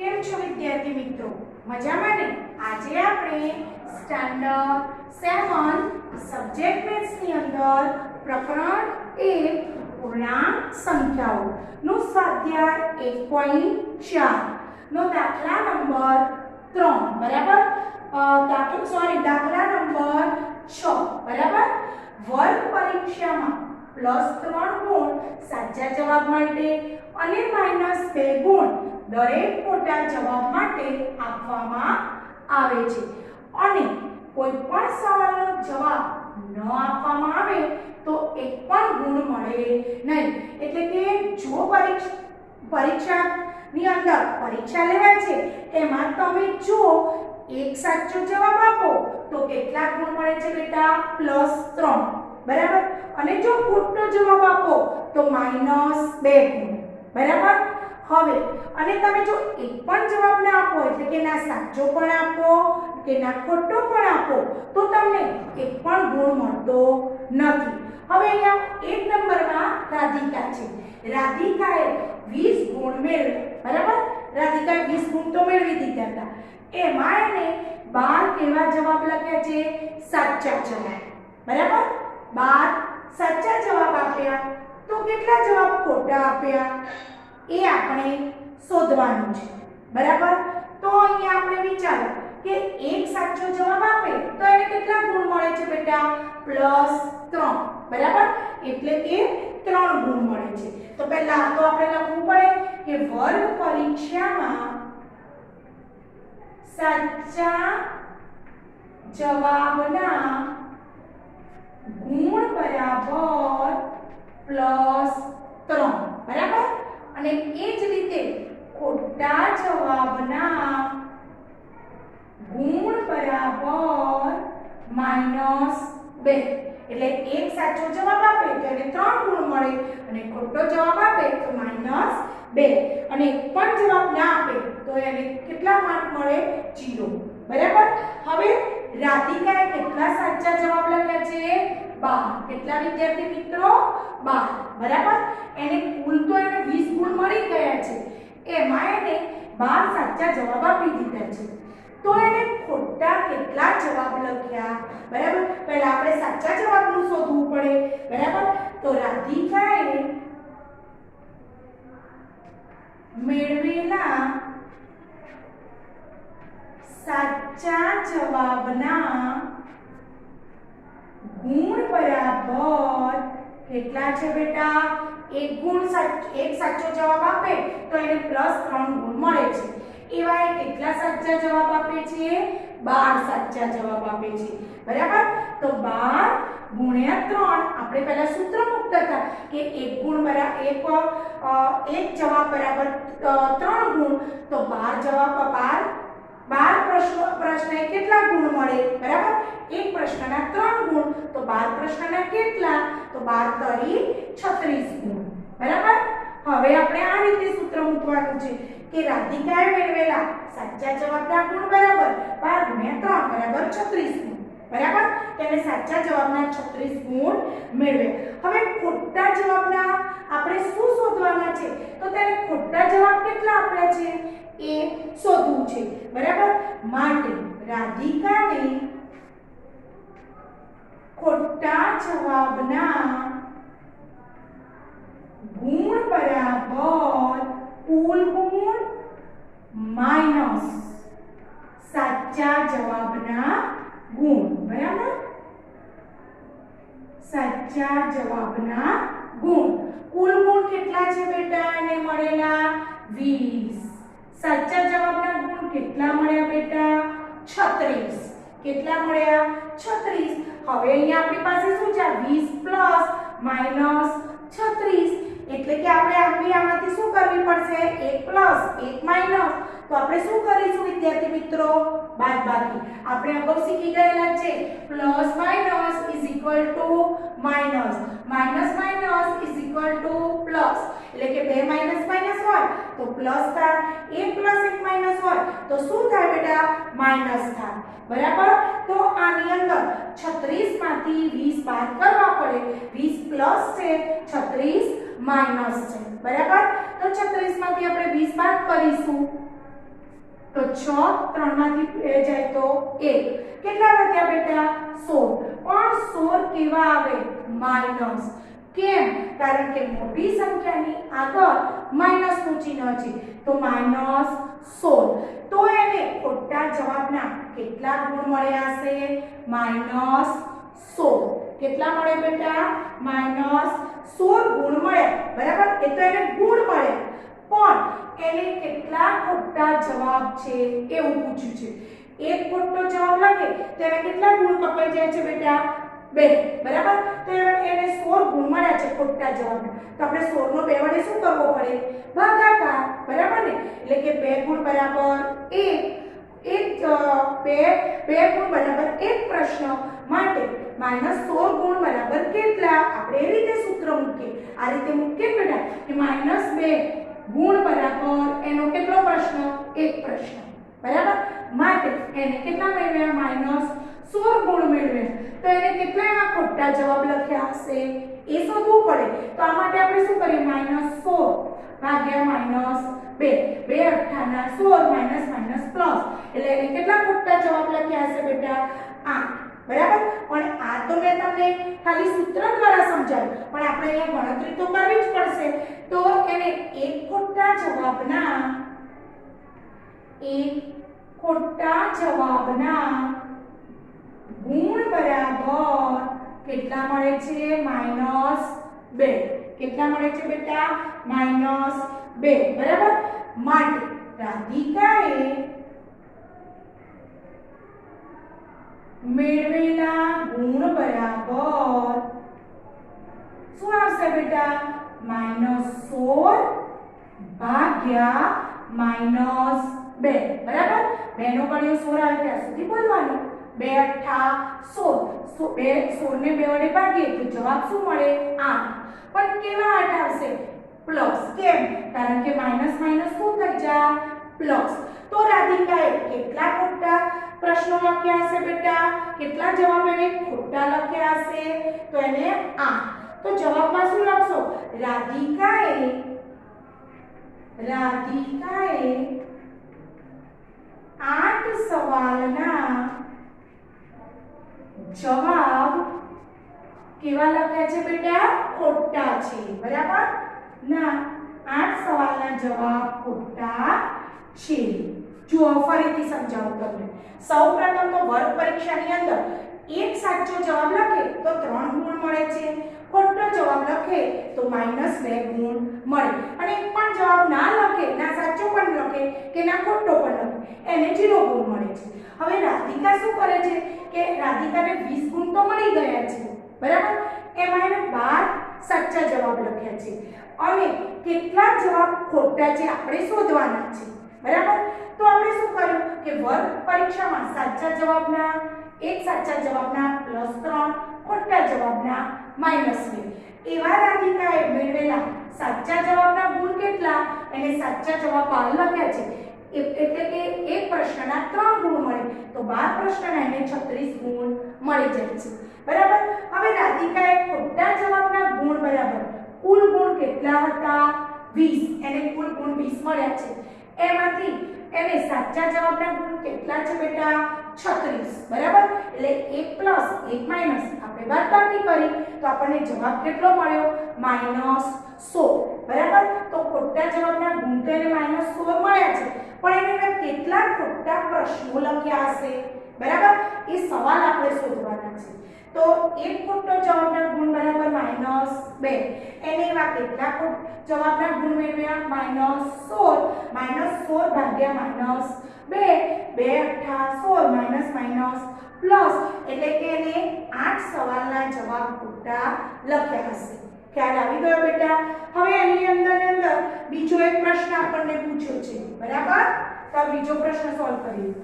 કેમ છો વિદ્યાર્થી મિત્રો? મજામાં ને? આજે આપણે સ્ટાન્ડર્ડ 7 સબ્જેક્ટ મેથ્સ ની અંદર પ્રકરણ 1 પૂર્ણાંક સંખ્યાઓ નો સ્વાધ્યાય 1.4 નો દાખલા નંબર 3 બરાબર દાખલા નંબર 6 બરાબર વર્ગ પરીક્ષામાં +3 ગુણ સાચા જવાબ માટે અને -2 ગુણ દરેક ખોટા જવાબ માટે આપવામાં આવે છે અને કોઈ પણ સવાલનો જવાબ ન આપવામાં આવે તો એક પણ ગુણ મળે નહીં। એટલે કે જો પરીક્ષાની અંદર પરીક્ષા લેવાય છે એમાં તમે જો એક સાચો જવાબ આપો તો કેટલા ગુણ મળે છે બેટા? +3 બરાબર। અને જો ખોટો જવાબ આપો તો -2 ગુણ બરાબર। હવે અને તમે જો એક પણ જવાબ ના આપો એટલે કે ના સાચો પણ આપો કે ના ખોટો પણ આપો તો તમને એક પણ ગુણ મળતો નથી। હવે અહીંયા 1 નંબરમાં રાધિકા છે। રાધિકાએ 20 ગુણ મેળવ્યા બરાબર। રાધિકાએ 20 ગુણ તો મેળવી દીધા હતા, એમાં એને 12 કેવા જવાબ લખ્યા છે? સાચા જવાબ બરાબર। 12 સાચા જવાબ આપ્યા તો કેટલા જવાબ ખોટા આપ્યા એ આપણે શોધવાનું છે બરાબર। તો અહીંયા આપણે વિચારો કે એક સાચો જવાબ આપે તો એને કેટલા ગુણ મળે છે બેટા? +3 બરાબર। એટલે કે 3 ગુણ મળે છે। તો પહેલા તો આપણે લખવું પડે કે વર્ગ પરીક્ષામાં સાચા જવાબના ગુણ બરાબર +3 બરાબર। અને એ જ રીતે ખોટા જવાબના ગુણ બરાબર -2 એટલે એક સાચો જવાબ આપે તો એને 3 ગુણ મળે અને ખોટો જવાબ આપે તો -2 અને એક પણ જવાબ ના આપે તો એને કેટલા માર્ક મળે? 0 બરાબર। હવે રાધિકાએ કેટલા સાચા જવાબ લખ્યા છે? 12 કેટલા વિદ્યાર્થી મિત્રો? 12 બરાબર। એને કુલ તો એને 20 ગુણ મળી ગયા છે, એમાં એને 12 સાચા જવાબ આપી દીધા છે, તો એને ખોટા કેટલા જવાબ લખ્યા બરાબર। પહેલા આપણે સાચા જવાબનું શોધવું પડે બરાબર। તો રાધિકાએ મેળવેલા સાચા જવાબના ગુણ બરાબર કેટલા છે બેટા? એક સાચો જવાબ આપે તો એને +3 ગુણ મળે છે, એવા એ કેટલા સાચા જવાબ આપે છે? 12 સાચા જવાબ આપે છે બરાબર। તો 12 ગુણ્યા 3 આપણે પહેલા સૂત્ર મૂકતા હતા કે એક જવાબ બરાબર 3 ગુણ, તો 12 પ્રશ્ને કેટલા ગુણ મળે બરાબર? એક પ્રશ્નના 3 ગુણ, તો 12 પ્રશ્નના કેટલા? તો 12 તરી 36 ગુણ બરાબર। હવે આપણે આ રીતે સૂત્ર મૂકવાનું છે કે રાધિકાએ મેળવેલા સાચા જવાબના ગુણ બરાબર 12 ગુણ્યા 3 બરાબર 36 ગુણ બરાબર। તેને સાચા જવાબના 36 ગુણ મેળવ્યા। હવે ખોટા જવાબના આપણે શું શોધવાના છે? તો તેને ખોટા જવાબ કેટલા આપ્યા છે એ શોધવું છે બરાબર। માટે રાધિકાને ખોટા જવાબના ગુણ બરાબર કુલ ગુણ માઈનસ સાચા જવાબના ગુણ બરાબર। સાચા જવાબના ગુણ કુલ ગુણ કેટલા છે બેટા? એને મળેલા 20। સાચા જવાબના ગુણ કેટલા મળ્યા બેટા? 36 કેટલા મળ્યા? 36। હવે અહીંયા આપણી પાસે શું છે? 20 + -36 એટલે કે આપણે આમાંથી શું કરવી પડશે? 1 + 1 - તો આપણે શું કરીશું વિદ્યાર્થી મિત્રો? બાદબાકી। આપણે અગાઉ શીખી ગયેલા છે +- = માઈનસ, -= એટલે કે 2 માઈનસ હોય તો પ્લસ થાય, 1 + 1 માઈનસ હોય તો શું થાય બેટા? માઈનસ થાય બરાબર। તો આની અંદર 36 માંથી 20 બાદ કરવા પડે, 20 પ્લસ છે, 36 માઈનસ છે બરાબર। તો 36 માંથી આપણે 20 બાદ કરીશું તો 6 3 માંથી 2 જાય તો 1 કેટલા વધ્યા બેટા 16 પણ 16 કેવા આવે માઈનસ કેમ કારણ કે મોટી સંખ્યાની આગળ માઈનસ નું ચિહ્ન છે તો -16 તો એને ખોટા જવાબના કેટલા ગુણ મળ્યા છે -16 કેટલા મળે બેટા -16 ગુણ મળે બરાબર એ તો એને ગુણ મળે પણ એને કેટલા ખોટા જવાબ છે એવું પૂછ્યું છે એક ખોટો જવાબ લાગે તો એને કેટલા ગુણ કપાઈ જાય છે બેટા 2 બરાબર તો એને 16 ગુણ મળ્યા છે ખોટા જવાબના તો આપણે 16 નો 2 વડે શું કરવો પડે ભાગાકાર બરાબર ને એટલે કે 2 ગુણ બરાબર 2 ગુણ બરાબર 1 પ્રશ્ન માટે -16 ગુણ બરાબર કેટલા આપણે એ રીતે સૂત્ર મૂકીએ આ રીતે મૂકીએ બેટા કે -2 ગુણ બરાબર એનો કેટલો પ્રશ્ન એક પ્રશ્ન બરાબર માટે એને કેટલા મેળવ્યા -16 ગુણ મેળવ્યા તો એને કેટલા એમાં ખોટા જવાબ લખ્યા હશે એ શોધવું પડે તો આ માટે આપણે શું કરીએ -16 ભાગ્યા -2 2 અઠ્ઠાના 16 પ્લસ એટલે એને કેટલા ખોટા જવાબ લખ્યા હશે બેટા 8 બરાબર પણ આ તો મેં તમને ખાલી સૂત્ર દ્વારા સમજાવ્યું પણ આપણે અહીંયા ગણતરી તો કરવી જ પડશે તો એને એક ખોટા જવાબના ગુણ બરાબર કેટલા મળે છે -2 કેટલા મળે છે બેટા -2 બરાબર માટે રાધિકાએ મેળવેલા ગુણ બરાબર શું આવશે બેટા -16 ભાગ્યા -2 બરાબર 2 નો ગણ્યો 16 આવે ત્યાં સુધી બોલવાનું 2 અઠ્ઠા 16 16 ને 2 વડે ભાગીએ તો જવાબ શું મળે 8 પણ કેવા 8 આવશે પ્લસ કેમ કારણ કે માઈનસ માઈનસ શું થઈ જાય પ્લસ તો રાધિકાએ કેટલા ખોટા પ્રશ્નો લખ્યા હશે બેટા કેટલા જવાબ એને ખોટા લખ્યા હશે તો એને 8 તો જવાબમાં શું લખશો રાધિકાએ 8 સવાલના જવાબ કેવા લખ્યા છે બેટા ખોટા છે બરાબર ના 8 સવાલના જવાબ ખોટા છે જો ફરીથી સમજાવું તમને સૌપ્રથમ તો વર્ગ પરીક્ષાની અંદર એક સાચો જવાબ લખે તો 3 ગુણ મળે છે ખોટો જવાબ લખે તો -2 ગુણ મળે અને એક પણ જવાબ ના લખે ના સાચો પણ લખે કે ના ખોટો પણ લખે એને 0 ગુણ મળે છે હવે રાધિકા શું કરે છે કે રાધિકાને 20 ગુણ તો મળી ગયા છે બરાબર એમાં એને 12 સાચા જવાબ લખ્યા છે અને કેટલા જવાબ ખોટા છે આપણે શોધવાના છે બરાબર તો આપણે શું કર્યું કે વર્ગ પરીક્ષામાં સાચા જવાબના એક સાચા જવાબના +3 ખોટા જવાબના -2 એવા રાધિકાએ મેળવેલા સાચા જવાબના ગુણ કેટલા એને સાચા જવાબ 12 લખ્યા છે એટલે કે એક પ્રશ્નના 3 ગુણ મળે તો 12 પ્રશ્નના એને 36 ગુણ મળી જાય છે બરાબર હવે રાધિકાએ ખોટા જવાબના ગુણ બરાબર કુલ ગુણ કેટલા હતા 20 એને કુલ ગુણ 20 મળ્યા છે એમાંથી એને સાચા જવાબના ગુણ કેટલા છે બેટા 36 બરાબર એટલે 1 + 1 - આપણે બાદબાકી કરી તો આપણને જવાબ કેટલો મળ્યો -16 બરાબર તો ખોટા જવાબના ગુણ તો એને -16 મળ્યા છે પણ એને કેટલા ખોટા પ્રશ્નો લખ્યા હશે બરાબર એ સવાલ આપણે શોધવાના છે તો એક ખોટો જવાબના ગુણ બરાબર -2 એને એવા કેટલા જવાબના ગુણ મેળવ્યા -16 ભાગ્યા -2 2 અઠ્ઠા 16 પ્લસ એટલે કે એને 8 સવાલના જવાબ ખોટા લખ્યા હશે ખ્યાલ આવી ગયો બેટા હવે એની અંદર બીજો એક પ્રશ્ન આપણને પૂછ્યો છે બરાબર તો બીજો પ્રશ્ન સોલ્વ કરીએ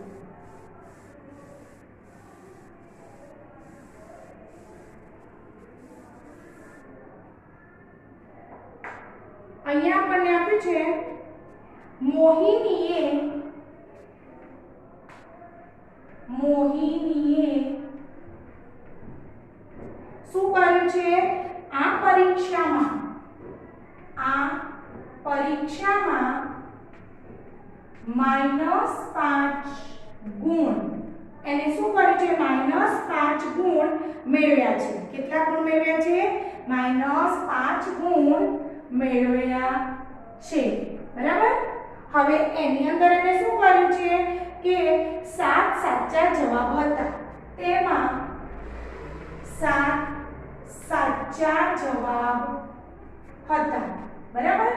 અહીંયા આપણને આપ્યું છે મોહિનીએ શું કર્યું છે આ પરીક્ષામાં -5 ગુણ એને શું કર્યું છે -5 ગુણ મેળવ્યા છે કેટલા ગુણ મેળવ્યા છે -5 ગુણ મેળવ્યા છે બરાબર હવે એની અંદર એને શું કર્યું છે કે 7 સાચા જવાબ હતા તેમાં 7 સાચા જવાબ હતા બરાબર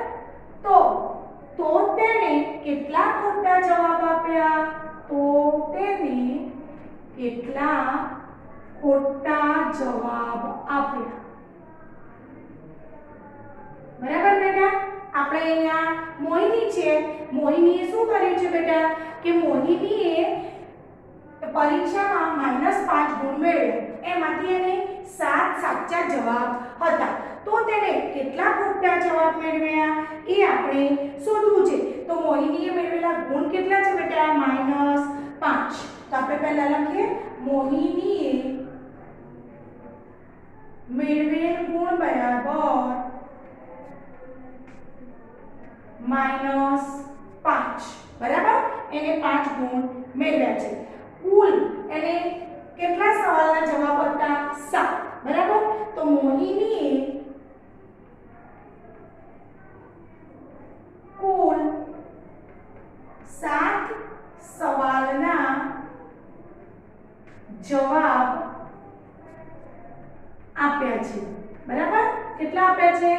તો તેને કેટલા ખોટા જવાબ આપ્યા તો તેને કેટલા ખોટા જવાબ આપ્યા બરાબર બેટા આપણે અહીંયા મોહિની છે મોહિનીએ શું કર્યું છે બેટા કે મોહિનીએ પરીક્ષામાં -5 ગુણ મેળવ્યા એમાંથી એને 7 સાચા જવાબ હતા તો તેને કેટલા ખોટા જવાબ મેળવ્યા એ આપણે શોધવું છે તો મોહિનીએ મેળવેલા ગુણ કેટલા છે બેટા -5 તો આપણે પહેલા લખીએ મોહિનીએ મેળવેલ ગુણ બરાબર -5 બરાબર એને 5 ગુણ મેળવ્યા છે કુલ એને કેટલા સવાલના જવાબ હતા 7 બરાબર તો મોહિનીએ કુલ 7 સવાલના જવાબ આપ્યા છે બરાબર કેટલા આપ્યા છે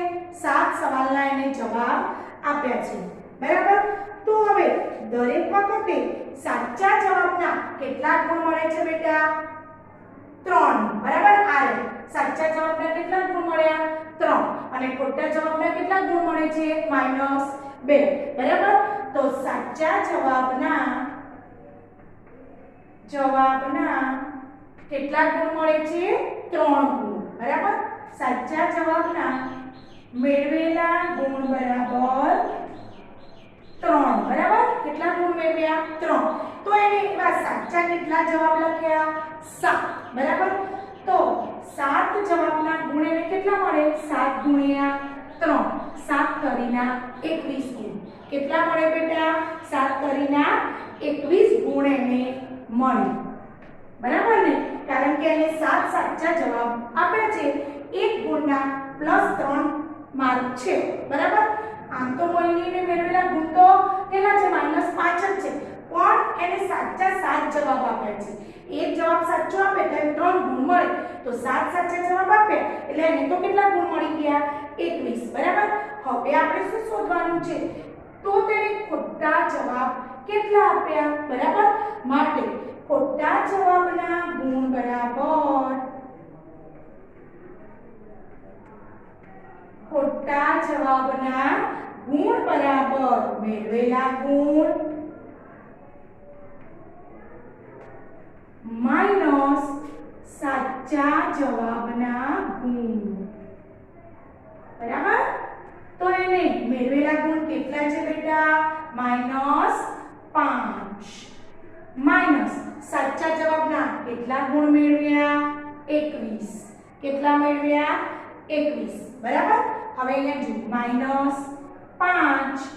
7 સવાલના એને જવાબ આપ્યા છે બરાબર તો હવે દરેક વખતે સાચા જવાબના કેટલા ગુણ મળે છે બેટા 3 બરાબર આ સાચા જવાબના કેટલા ગુણ મળ્યા 3 અને ખોટા જવાબના કેટલા ગુણ મળે છે -2 બરાબર તો સાચા જવાબના કેટલા ગુણ મળે છે 3 ગુણ બરાબર સાચા જવાબના મેળવેલા ગુણ બરાબર 3 બરાબર કેટલા ગુણ મેળવ્યા 3 તો એને એવા સાચા કેટલા જવાબ લખ્યા 7 બરાબર તો 7 જવાબના ગુણ એને કેટલા મળે 7 ગુણ્યા 3 7 કરીના 21 ગુણ કેટલા મળે બેટા 7 કરીના 21 ગુણ એને મળે બરાબર ને કારણ કે એને 7 સાચા જવાબ આપ્યા છે એક ગુણના +3 માર્ક છે બરાબર આમ તો મોહિનીને મેળવેલા ગુણ તો કેટલા છે -5 જ છે પણ એને સાચા 7 જવાબ આપ્યા છે એક જવાબ સાચો આપે તો 3 ગુણ મળે તો 7 સાચા જવાબ આપ્યા એટલે એને તો કેટલા ગુણ મળી ગયા 21 બરાબર હવે આપણે શું શોધવાનું છે તો તેને ખોટા જવાબ કેટલા આપ્યા બરાબર માટે ખોટા જવાબના ગુણ બરાબર ખોટા જવાબના ગુણ બરાબર મેળવેલા ગુણ માઈનસ સાચા જવાબના ગુણ બરાબર તો એને મેળવેલા ગુણ કેટલા છે બેટા -5 માઈનસ સાચા જવાબના કેટલા ગુણ મેળવ્યા 21 કેટલા મેળવ્યા 21 બરાબર હવે અહીંયા જો -5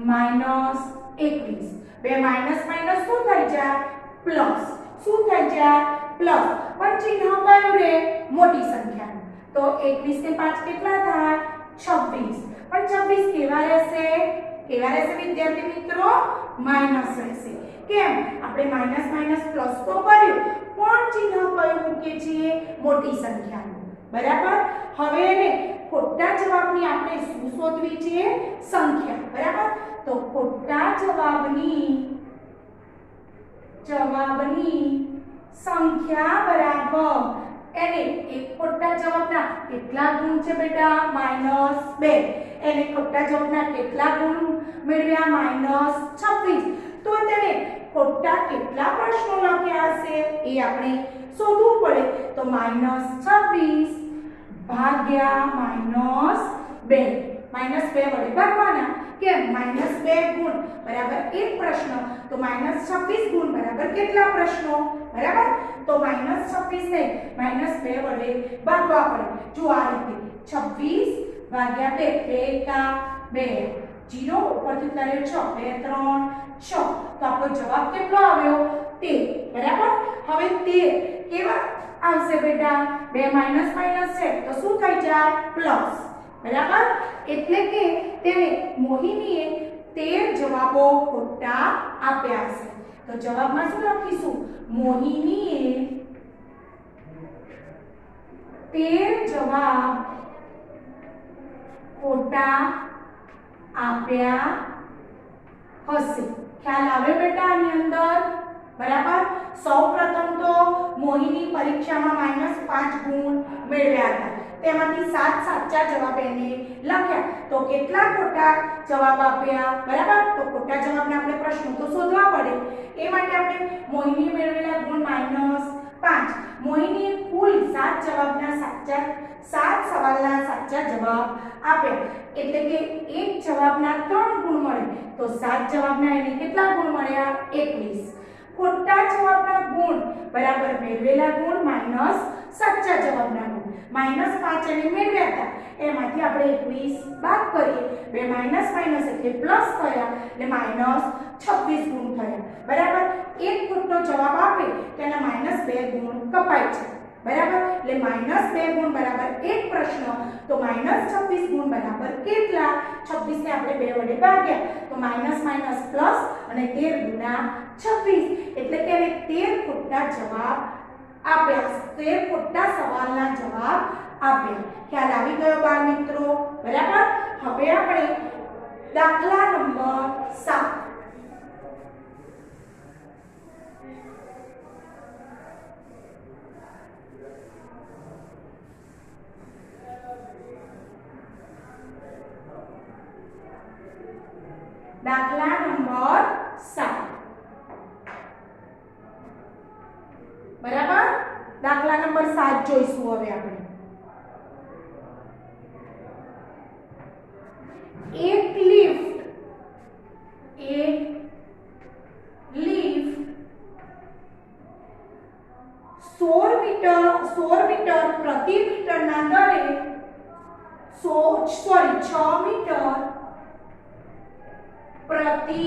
-21 બે માઈનસ માઈનસ શું થઈ જાય પ્લસ શું થઈ જાય પ્લસ પણ ચિહ્ન કયું રે મોટી સંખ્યાનું તો 21 ને 5 કેટલા થાય 26 પણ 26 કેવા રહેશે વિદ્યાર્થી મિત્રો માઈનસ રહેશે કેમ આપણે માઈનસ માઈનસ પ્લસ તો કર્યું પણ ચિહ્ન કયું મૂકીએ છીએ મોટી સંખ્યાનું બરાબર હવે એને ખોટા જવાબની આપણે શું શોધવી છે સંખ્યા બરાબર તો ખોટા જવાબની સંખ્યા બરાબર એને એક ખોટા જવાબના કેટલા ગુણ છે બેટા -2 એને ખોટા જવાબના કેટલા ગુણ મેળવ્યા -26 તો તેને ખોટા કેટલા પ્રશ્નો લખ્યા હશે એ આપણે શોધવું પડે તો -26 ભાગ્યા -2 -2 વડે ભાગવાના કેમ -2 ગુણ બરાબર એક પ્રશ્ન તો -26 ગુણ બરાબર કેટલા પ્રશ્નો બરાબર તો -26 ને -2 વડે ભાગવા પડે જો આ રીતે 26 ભાગ્યા 2 2 એકા 2 0 ઉપરથી ઉતાર્યો 6 2 3 6 તો આપણો જવાબ કેટલો આવ્યો 13 બરાબર હવે 13 કેવા આવશે બેટા 2 માઈનસ માઈનસ છે તો શું થઈ જાય પ્લસ બરાબર એટલે કે તેને મોહિનીએ 13 જવાબો ખોટા આપ્યા છે તો જવાબમાં શું લખીશું મોહિનીએ 13 જવાબ ખોટા આપ્યા હશે ખ્યાલ આવે બેટા આની અંદર બરાબર સૌપ્રથમ તો મોહિની પરીક્ષામાં -5 ગુણ મેળવ્યા હતા તેમાંથી 7 સાચા જવાબ એને લખ્યા તો કેટલા ખોટા જવાબ આપ્યા બરાબર તો ખોટા જવાબના આપણે પ્રશ્નો તો શોધવા પડે એ માટે આપણે મોહિનીએ મેળવેલા ગુણ -5 મોહિનીએ કુલ 7 જવાબના સાચા 7 સવાલના સાચા જવાબ આપ્યા એટલે કે એક જવાબના 3 ગુણ મળે તો 7 જવાબના એને કેટલા ગુણ મળ્યા 21 ખોટા જવાબના ગુણ બરાબર મેળવેલા ગુણ માઈનસ સાચા જવાબના ગુણ -5 એને મેળવ્યા હતા એમાંથી આપણે 21 બાદ કરીએ બે માઈનસ માઈનસ એટલે પ્લસ થયા એટલે -26 ગુણ થયા બરાબર એક ખોટો જવાબ આપે તેના -2 ગુણ કપાય છે બરાબર એટલે -2 ગુણ બરાબર એક પ્રશ્ન તો -26 ગુણ બરાબર કેટલા 26 ને આપણે 2 વડે ભાગ્યા તો માઈનસ માઈનસ પ્લસ અને 13 ગુણ્યા 26 એટલે કે 13 ખોટા જવાબ આપ્યા 13 ખોટા સવાલના જવાબ આપ્યા ખ્યાલ આવી ગયો બાળ મિત્રો બરાબર હવે આપણે દાખલા નંબર 7 દાખલા નંબર 7 બરાબર દાખલા નંબર 7 જોઈશું હવે આપણે એક લિફ્ટ 16 મીટર પ્રતિ મીટરના દરે 6 મીટર પ્રતિ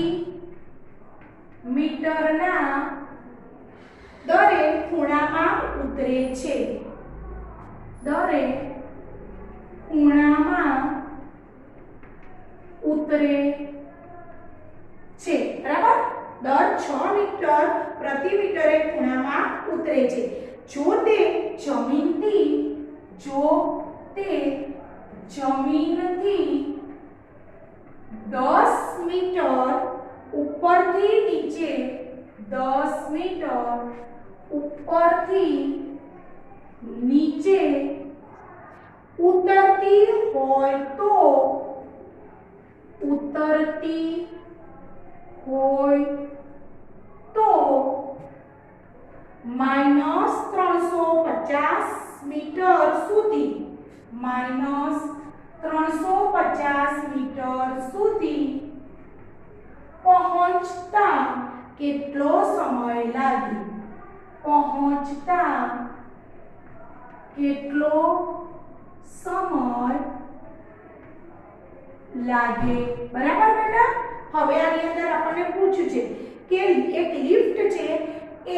મીટરના દરે ખૂણામાં ઉતરે છે દરે ખૂણામાં ઉતરે છે બરાબર દર 6 મીટર પ્રતિ મીટરે ખૂણામાં ઉતરે છે જો તે જમીનથી 10 મીટર ઉપરથી નીચે 10 મીટર ઉપરથી નીચે ઉતરતી હોય તો -350 મીટર સુધી પહોંચતા કેટલો સમય લાગે બરાબર બેટા હવે આની અંદર આપણને પૂછ્યું છે કે એક લિફ્ટ છે એ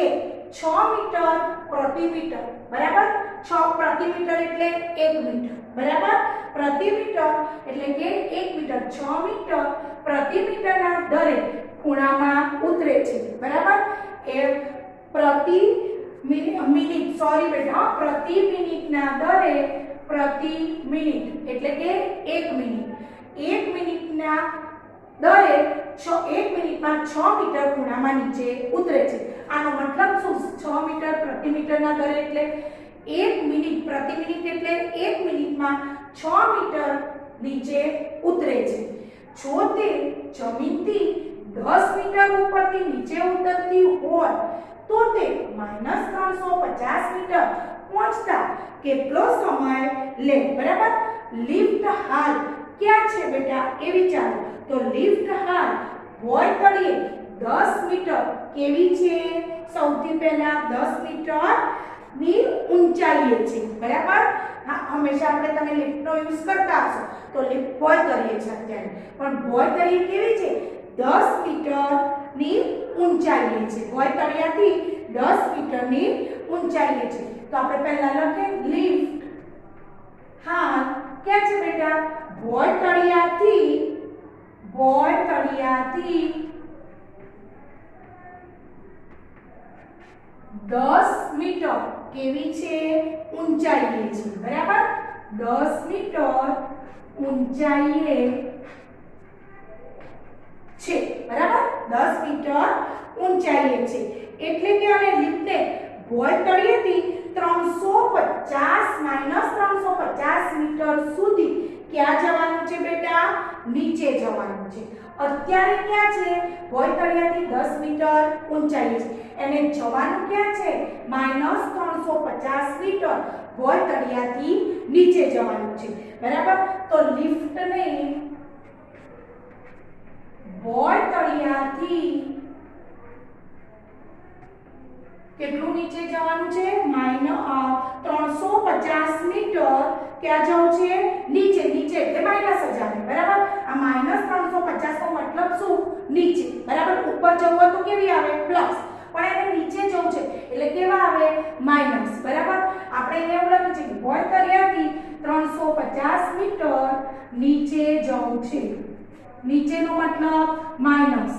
6 મીટર પ્રતિ મીટર બરાબર 6 પ્રતિ મીટર એટલે 1 મીટર બરાબર પ્રતિ મીટર એટલે કે 1 મીટર 6 મીટર પ્રતિ મીટરના દરે ખૂણામાં ઉતરે છે બરાબર એ પ્રતિ મિનિટ સોરી બેટા પ્રતિ મિનિટના દરે પ્રતિ મિનિટ એટલે કે 1 મિનિટ 1 મિનિટના દરે 1 મિનિટમાં 6 મીટર ખૂણામાં નીચે ઉતરે છે આનો મતલબ શું 6 મીટર પ્રતિ મીટરના દરે એટલે 1 મિનિટ પ્રતિ મિનિટ એટલે 1 મિનિટમાં 6 મીટર નીચે ઉતરે છે જો તે જમીનથી 10 મીટર ઉપરથી નીચે ઉતરતી હોય તો તે -350 મીટર પહોંચતા કેટલો સમય લે બરાબર લિફ્ટ હાલ ક્યાં છે બેટા એ વિચારો તો લિફ્ટ હાલ હોય તળિયે 10 મીટર કેવી છે સૌથી પહેલા 10 મીટર ની ઊંચાઈએ છે બરાબર હા હંમેશા આપણે તમે લિફ્ટનો યુઝ કરતા હશો તો લિફ્ટ બોય કરીએ છીએ અત્યારે પણ બોય તળિયે કેવી છે 10 મીટરની ઊંચાઈએ છે બોય તળિયાથી 10 મીટરની ઊંચાઈએ છે તો આપણે પહેલા લખીએ લિફ્ટ હા ક્યાં છે બેટા બોય તળિયાથી 10 મીટર કેવી છે ઊંચાઈએ છે બરાબર 10 મીટર ઊંચાઈએ છે બરાબર 10 મીટર ઊંચાઈએ છે એટલે કે આને લિફ્ટને બોય તળિયેથી 350 મીટર સુધી ક્યાં જવાનું છે બેટા નીચે જવાનું છે અત્યારે ક્યાં છે બોય તળિયાથી 10 મીટર ઊંચાઈએ છે એને જવાનું ક્યાં છે -350 મીટર બોય તળિયાથી નીચે જવાનું છે બરાબર તો લિફ્ટને બોય તળિયાથી કેટલું નીચે જવાનું છે 350 મીટર ક્યાં જવું છે નીચે નીચે એટલે માઈનસ જ આવે બરાબર આ -350 નો મતલબ શું નીચે બરાબર ઉપર જવું હોય તો કેવી આવે પ્લસ પણ એને નીચે જવું છે એટલે કેવા આવે માઈનસ બરાબર આપણે એને એવું લખ્યું છે કે બોય તળિયાથી 350 મીટર નીચે જવું છે નીચેનો મતલબ માઈનસ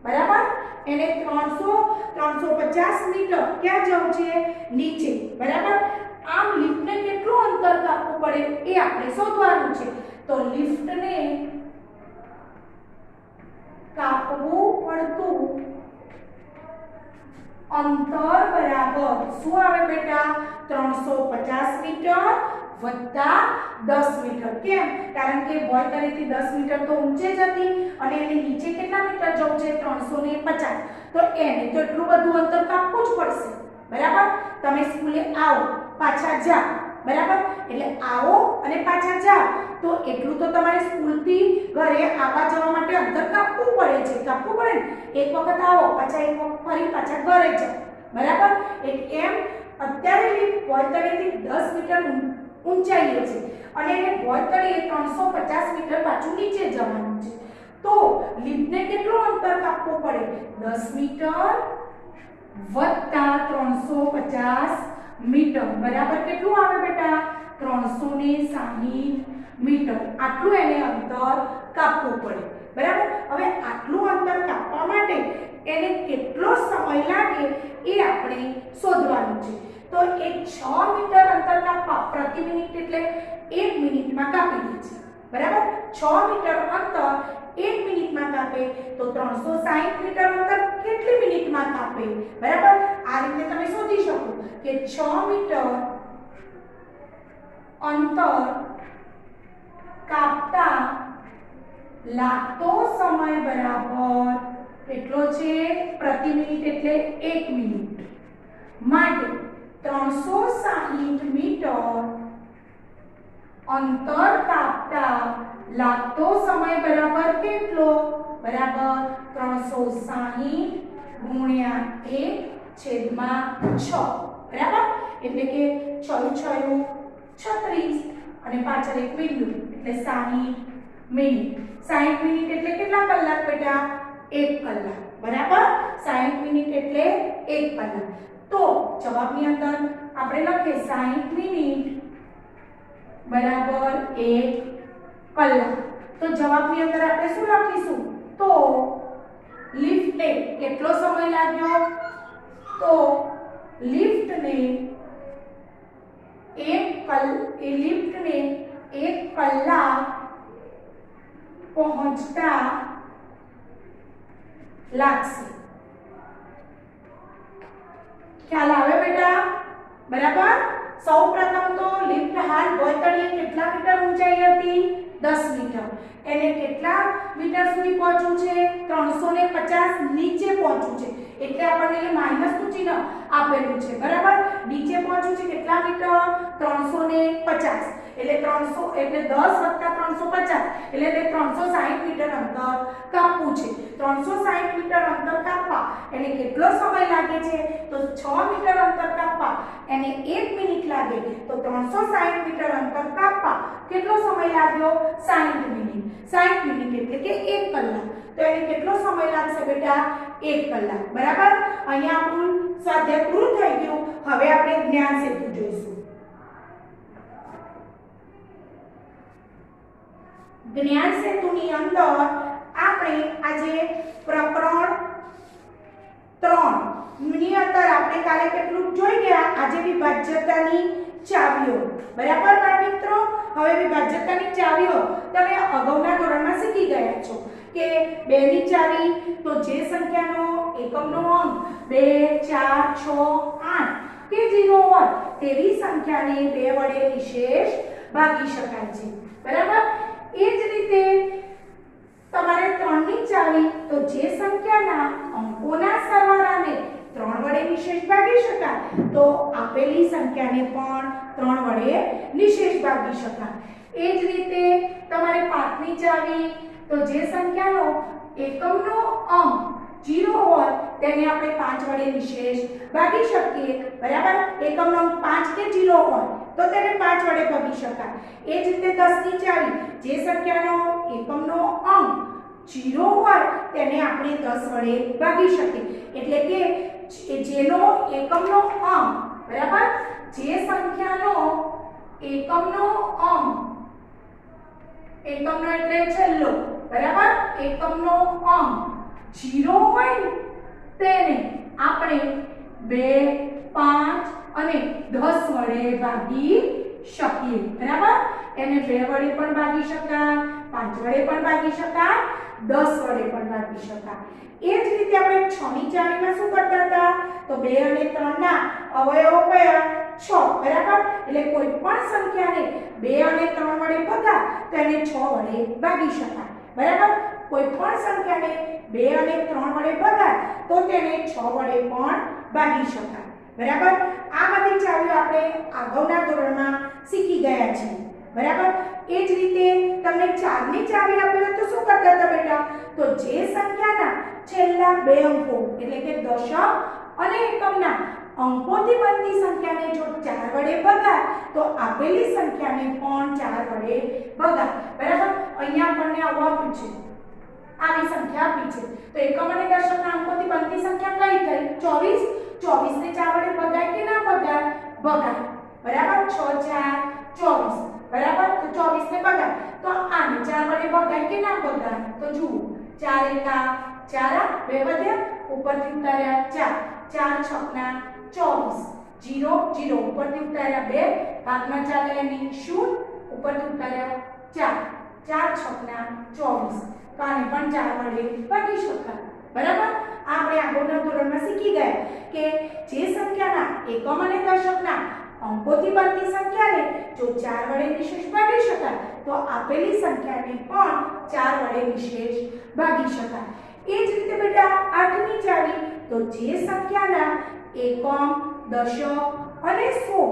બરાબર એને 350 મીટર ક્યાં જવું છે નીચે બરાબર આમ લિફ્ટને કેટલું અંતર કાપવું પડે એ આપણે શોધવાનું છે તો લિફ્ટને કાપવું પડતું અંતર બરાબર શું આવે બેટા 350 મીટર વત્તા 10 મીટર કેમ કારણ કે બોય તળિયેથી 10 મીટર તો ઊંચે જ હતી અને એને નીચે કેટલા મીટર જવું છે 350 તો એને તો એટલું બધું અંતર કાપવું જ પડશે બરાબર તમે સ્કૂલે આવો પાછા જાઓ બરાબર એટલે આવો અને પાછા જાઓ તો એટલું તો તમારે સ્કૂલથી ઘરે આવવા જવા માટે અંતર કાપવું પડે છે કાપવું પડે ને એક વખત આવો પાછા એક વખત ફરી પાછા ઘરે જાઓ બરાબર એમ અત્યારે લિફ્ટ બોય તળિયેથી 10 મીટર ઊંચાઈએ છે અને એને બોય તળિયે 350 મીટર પાછું નીચે જવાનું છે તો લિફ્ટને કેટલું અંતર કાપવું પડે 10 મીટર વત્તા 350 મીટર બરાબર કેટલું આવે બેટા 360 મીટર આટલું એને અંતર કાપવું પડે બરાબર હવે આટલું અંતર કાપવા માટે એને કેટલો સમય લાગે એ આપણે શોધવાનું છે તો એ 6 મીટર અંતર કાપવા પ્રતિ મિનિટ એટલે 1 મિનિટમાં કાપી દે છે બરાબર 6 મીટર અંતર 1 મિનિટમાં કાપે તો 360 મીટર અંતર કેટલી મિનિટમાં કાપે બરાબર આ રીતે તમે શોધી શકો કે 6 મીટર અંતર કાપતા લાગતો સમય બરાબર કેટલો છે પ્રતિ મિનિટ એટલે 1 મિનિટ માટે 360 મીટર અંતર કાપતા લાગતો સમય બરાબર કેટલો બરાબર 360 ગુણ્યા 1/6 બરાબર એટલે કે 6 36 અને પાછળ એક બિંદુ એટલે 60 મિનિટ 60 મિનિટ એટલે કેટલા કલાક બેટા 1 કલાક બરાબર 60 મિનિટ એટલે 1 કલાક તો જવાબની અંદર આપણે લખીએ 60 મિનિટ બરાબર 1 કલાક તો જવાબની અંદર આપણે શું લખીશું તો લિફ્ટને કેટલો સમય લાગ્યો તો લિફ્ટને 1 કલાક પહોંચતા લાગશે ખ્યાલ આવે બેટા બરાબર સૌપ્રથમ તો લિફ્ટ હાલ બોય તળિયે કેટલા મીટર ઊંચાઈ હતી 10 મીટર એને કેટલા મીટર સુધી પહોંચવું છે 350 નીચે પહોંચવું છે એટલે આપણને માઈનસ નું ચિહ્ન આપેલું છે બરાબર નીચે પહોંચવું છે કેટલા મીટર 350 એટલે 300 એટલે 10 વત્તા 350 એટલે તે 360 મીટર અંતર કાપવું છે 360 મીટર અંતર કાપવા એને કેટલો સમય લાગે છે તો 6 મીટર અંતર કાપવા એને 1 મિનિટ લાગે તો 360 મીટર અંતર કાપવા કેટલો સમય લાગ્યો 60 મિનિટ 60 મિનિટ એટલે કે 1 કલાક તો એને કેટલો સમય લાગશે બેટા 1 કલાક બરાબર અહીંયા આપણું સ્વાધ્યાય પૂરું થઈ ગયું હવે આપણે જ્ઞાન સેતુ જોઈશું જ્ઞાન સેતુની અંદર આપણે આજે પ્રકરણ 3 ની અંદર આપણે કાલે કેટલું જોઈ ગયા આજે વિભાજ્યતાની ચાવીઓ બરાબર બાળ મિત્રો હવે વિભાજ્યતાની ચાવીઓ તમે અગાઉના ધોરણમાં શીખી ગયા છો કે 2 ની ચાવી તો જે સંખ્યાનો એકમનો અંક 2 4 6 8 કે 0 હોય તેવી સંખ્યાને 2 વડે નિશેષ ભાગી શકાય છે બરાબર એ જ રીતે તમારે 3 ની ચાવી તો જે સંખ્યાના અંકોના સરવાળાને 3 વડે નિશેષ ભાગી શકાય તો આપેલી સંખ્યાને પણ 3 વડે નિશેષ ભાગી શકાય એ જ રીતે તમારે 5 ની ચાવી તો જે સંખ્યાનો એકમનો અંક 0 હોય તેને આપણે 5 વડે નિશેષ ભાગી શકીએ બરાબર એકમનો અંક 5 કે 0 હોય તો તેને 5 વડે ભાગી શકાય એ જ રીતે 10 ની ચાવી જે સંખ્યાનો એકમનો અંક 0 હોય તેને આપણે 10 વડે ભાગી શકીએ એટલે કે જેનો એકમનો અંક બરાબર જે સંખ્યાનો એકમનો અંક એકમનો એટલે છેલ્લો બરાબર એકમનો અંક 0 હોય તેને આપણે 2 5 અને 10 વડે ભાગી શકીએ બરાબર એને 2 વડે પણ ભાગી શકાય 5 વડે પણ ભાગી શકાય 10 વડે પણ ભાગી શકાય એ જ રીતે આપણે 6 ની ચાવીમાં શું કરતા હતા તો 2 અને 3 ના અવયવો કયા 6 બરાબર એટલે કોઈ પણ સંખ્યાને 2 અને 3 વડે ભગાય તો એને 6 વડે ભાગી શકાય બરાબર કોઈ પણ સંખ્યાને 2 અને 3 વડે ભગાય તો તેને 6 વડે પણ ભાગી શકાય બરાબર આ બધી ચાવીઓ આપણે અગાઉના ધોરણમાં શીખી ગયા છીએ બરાબર એ જ રીતે તમને 4 ની ચાવી આપી હોય તો શું કરતા હતા બેટા તો જે સંખ્યાના છેલ્લા 2 અંકો એટલે કે દશક અને એકમના અંકોથી બનતી સંખ્યાને જો 4 વડે ભગાય તો આપેલી સંખ્યાને પણ 4 વડે ભગાય બરાબર અહીંયા આપણને આવું આપ્યું છે આવી સંખ્યા આપી છે તો એકમ અને દશકના અંકોથી બનતી સંખ્યા કઈ થઈ 24 ને 4 વડે ભગાય કે ના ભગાય ભગાય બરાબર 6 4 24 બરાબર તો 24 ને ભગાય તો આને 4 વડે ભગાય કે ના ભગાય તો જુઓ 4 એકા 4 2 વધ્યા ઉપરથી ઉતાર્યા 4 4 6 24 0 0 ઉપરથી ઉતાર્યા 2 ભાગમાં ચાલે એની 0 ઉપરથી ઉતાર્યા 4 4 6 24 તો આને પણ 4 વડે ભાગી શકાય બરાબર આપણે આગળના ધોરણમાં શીખી ગયા કે જે સંખ્યાના એકમ અને દશકના અંકોથી બનતી સંખ્યાને જો 4 વડે નિશેષ ભાગી શકાય તો આપેલી સંખ્યાને પણ 4 વડે નિશેષ ભાગી શકાય એ જ રીતે બેટા 8 ની ચાવી તો જે સંખ્યાના એકમ દશક અને 100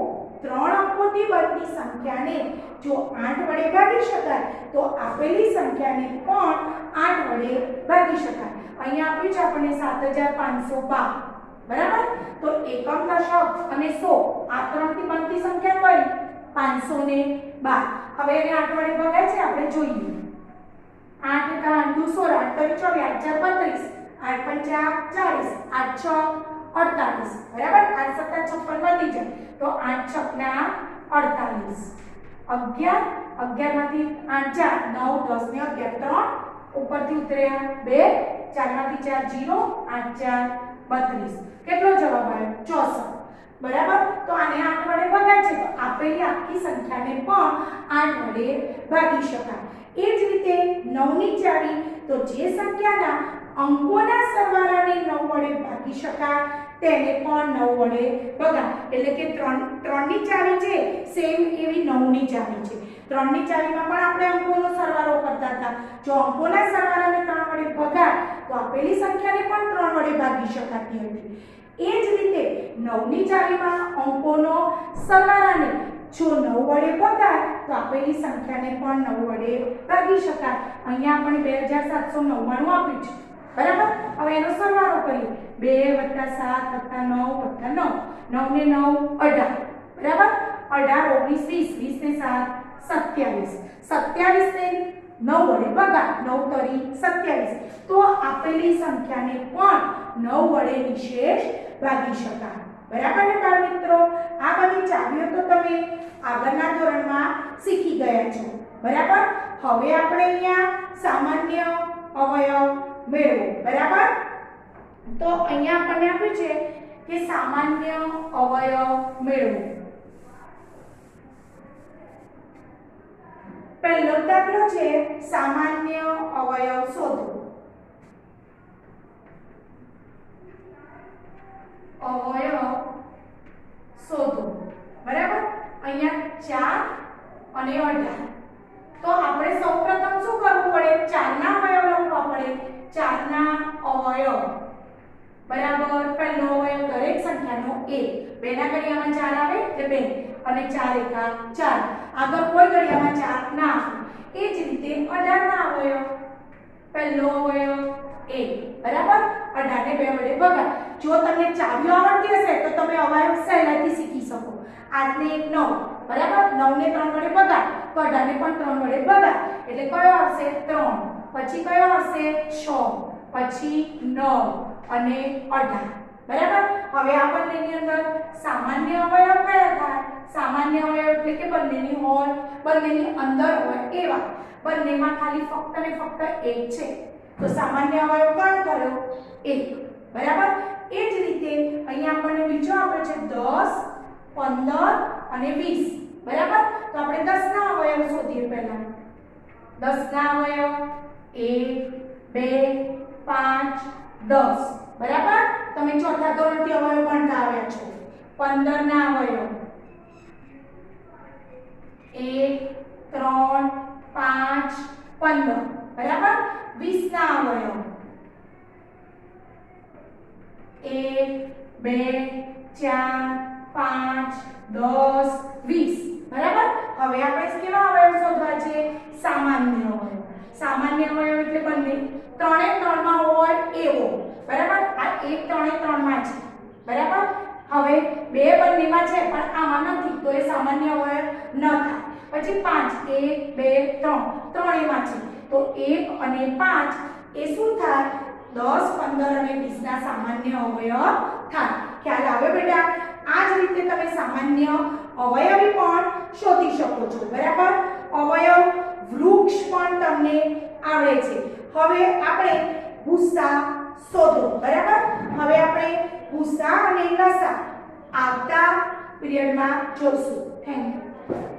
3 અંકોથી બનતી સંખ્યાને જો 8 વડે ભાગી શકાય તો આપેલી સંખ્યાને પણ 8 વડે ભાગી શકાય અહીંયા આપ્યું છે આપણને 7512 બરાબર તો એકમ દશક અને 100 આ ત્રણથી બનતી સંખ્યા કઈ 512 હવે એને 8 વડે ભગાય છે આપણે જોઈએ 8 એકા 8 2 16 8 24 8 4 32 8 5 40 8 6 48 બરાબર 8 7 56 વધી જાય તો 8 6 48 11 11 માંથી 8 જા 9 10 ને 11 3 ઉપરથી ઉતર્યા 2 4 માંથી 4 0 8 4 32 કેટલો જવાબ આવ્યો 64 બરાબર તો આને 8 વડે ભગાય છે તો આપેલી આખી સંખ્યાને પણ 8 વડે ભાગી શકાય એ જ રીતે 9 ની ચાવી તો જે સંખ્યાના અંકોના સરવાળાને 9 વડે ભાગી શકાય તેને પણ 9 વડે ભગાય એટલે કે 3 ની ચાવી છે સેમ એવી 9 ની ચાવી છે 3 ની ચાવીમાં પણ આપણે અંકોનો સરવાળો કરતા હતા જો અંકોના સરવાળાને 3 વડે ભગાય તો આપેલી સંખ્યાને પણ 3 વડે ભાગી શકાતી હતી એ જ રીતે 9 ની ચાવીમાં અંકોનો સરવાળાને જો 9 વડે ભગાય તો આપેલી સંખ્યાને પણ 9 વડે ભાગી શકાય અહીંયા આપણે 2799 આપ્યું છે બરાબર. હવે એનો સરવાળો કરીએ. 2 + 7 + 9 + 9. 9 ને 9 18. બરાબર. 18 19 20 20 ને 7 27. 27 ને 9 વડે ભાગાય. 9 તરી 27. તો આપેલી સંખ્યાને પણ 9 વડે નિશેષ ભાગી શકાય. બરાબર ને બાળ મિત્રો? આ બધી ચાવીઓ તો તમે આગળના ધોરણમાં શીખી ગયા છો. બરાબર. હવે આપણે અહીંયા સામાન્ય અવયવ મેળવો. બરાબર. તો અહીંયા આપણને આપ્યું છે કે સામાન્ય અવયવ મેળવો. પહેલો દાખલો છે સામાન્ય અવયવ શોધો. અવયવ શોધો. બરાબર. અહીંયા 4 અને 18. તો આપણે સૌપ્રથમ શું કરવું પડે? 4 ના અવયવ લખવા પડે. 4 ના અવયવ બરાબર. પહેલો અવયવ દરેક સંખ્યાનો 1. 2 ના ઘડિયામાં 4 આવે એટલે 2 અને 4 એકા 4. આગળ કોઈ ઘડિયામાં 4 ના આવે. એ જ રીતે 18 ના અવયવ. પહેલો અવયવ 1. બરાબર. 18 ને 2 વડે ભાગાય. જો તમને ચાવીઓ આવડતી હશે તો તમે અવયવ સહેલાઈથી શીખી શકો. 8 ને 1 9. બરાબર. 9 ને 3 વડે ભાગાય તો 18 ને પણ 3 વડે ભાગાય. એટલે કયો આવશે? 3. પછી કયો આવશે? 6. પછી 9 અને 18. બરાબર. હવે આ બંનેની અંદર સામાન્ય અવયવ કયા થાય? સામાન્ય અવયવ એટલે કે બંનેની હોય, બંનેની અંદર હોય એવા. બંનેમાં ખાલી ફક્ત ને ફક્ત 1 છે. તો સામાન્ય અવયવ કયો થયો? 1. બરાબર. એ જ રીતે અહીંયા આપણને બીજો આપે છે 10, 15 અને 20. બરાબર. તો આપણે 10 ના અવયવ શોધીએ પહેલા. 10 ના અવયવ 1 2 5 10. બરાબર. તમે ચોથા ધોરણથી અવયવ ભણતા આવ્યા છો. 15 ના અવયવ 1 3 5 15. બરાબર. 20 ના અવયવ 1 2 4 5 10 20. બરાબર. હવે આપણે કેવા અવયવ શોધવા છે? સામાન્ય અવયવ. સામાન્ય અવયવ એટલે બંને ત્રણે ત્રણમાં હોય એવો. બરાબર. આ 1 3 એ 3 માં છે. બરાબર. હવે 2 બંનેમાં છે પણ આમાં નથી તો એ સામાન્ય અવયવ ન થાય. પછી 5 1 2 3 ત્રણેયમાં છે તો 1 અને 5 એ શું થાય? 10 15 અને 20 ના સામાન્ય અવયવ થાય. ખ્યાલ આવે બેટા? આ જ રીતે તમે સામાન્ય અવયવી પણ શોધી શકો છો. બરાબર. અવયવ વૃક્ષ પણ તમને આવડે છે. હવે આપણે ભૂસા શોધો. બરાબર. હવે આપણે ભૂસા અને લસા આવતા પીરિયડમાં જોઈશું. Thank you.